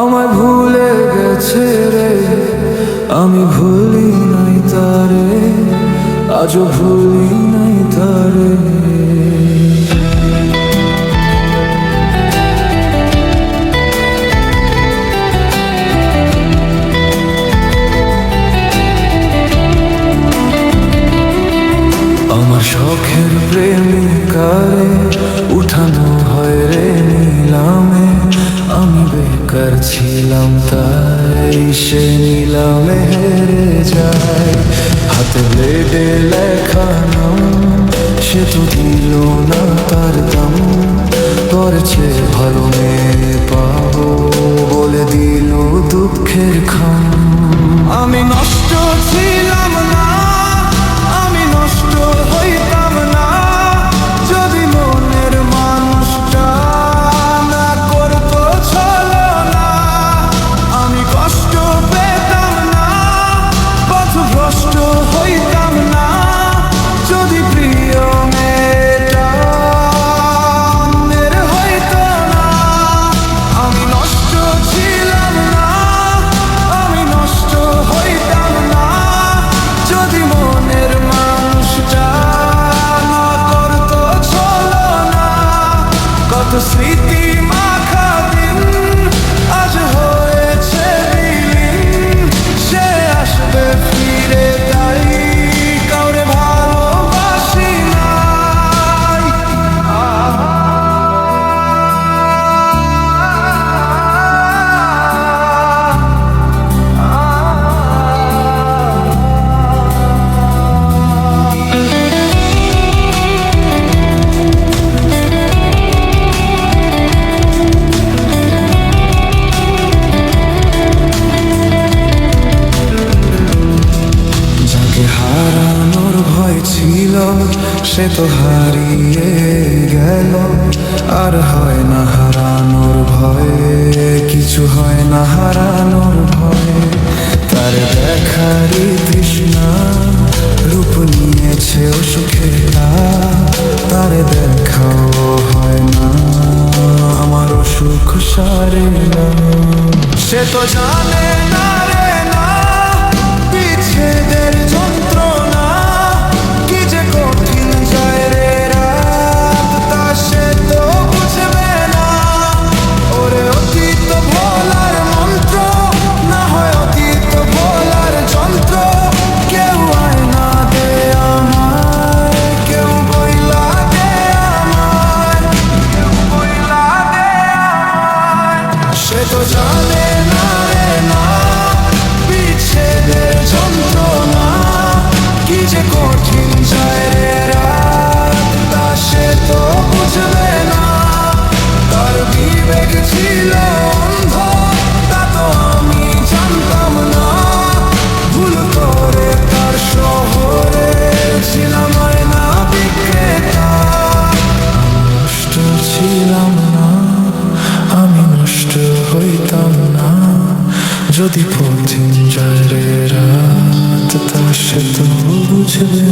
আমায় ভুলে গেছে রে, আমি ভুলি নাই তারে, আজও ভুলি নাই তারে। আমার শখের প্রেমিকারে উঠানো হয় রে নিলামে, আমি বেকার ছিলাম তাই সে নিলামে হেরে যায়। হাতে ব্লেডে লেখা নাম, সে তো দিল না তার দাম, করেছে ভালো মেয়ে পাবো বলে দিল দুঃখের খাম। আমি নষ্ট ছিলাম না, আমি নষ্ট হইতাম না, যদি মনের মানুষটা না করতো ছলনা। আমি কষ্ট পেতাম না, পথভ্রষ্ট হইতাম না, যদি প্রিয় মেয়েটা অন্যের হইতো না। আমি নষ্ট ছিলাম না, আমি নষ্ট হইতাম না, যদি মনের মানুষটা না করতো ছলনা। কত স্মৃতি মাখা দিন আজ হয়েছে বিলীন, সে আসবে ফিরে তাই কাউরে ভালোবাসি নাই। যাকে হারানোর ভয় ছিল সে তো হারিয়ে গেল, আর হয় না হারানোর ভয়ে, কিছু হয় না হারানোর ভয়ে। তার দেখারই তৃষ্ণা রূপ নিয়েছে অসুখেরা, তার দেখাও হয় না আমার অসুখ সারে না। সে তো জানে না রে না বিচ্ছেদের যন্ত্রণা, কি যে কঠিন যায় রে রাত, তা সে তো বুঝবে না। ওরে অতীত ভোলার মন্ত্র, না হয় অতীত ভোলার যন্ত্র, কেউ আয়না দে আমায়, কেউ বইলা দে আমায়, কেউ বইলা দে আমায়। সে তো জানে না রে না বিচ্ছেদের যন্ত্রণা, কি যে কঠিন যায় রে রাত, তা সে তো বুঝবে না। তার বিবেক ছিল অন্ধ, তা তো আমি জানতাম না, ভুল করে তার শহরে ছিলাম আয়না বিক্রেতা। নষ্ট ছিলাম না, আমি নষ্ট হইতাম না, যদি কঠিন যায় রে রাত, তা সে তো বুঝবে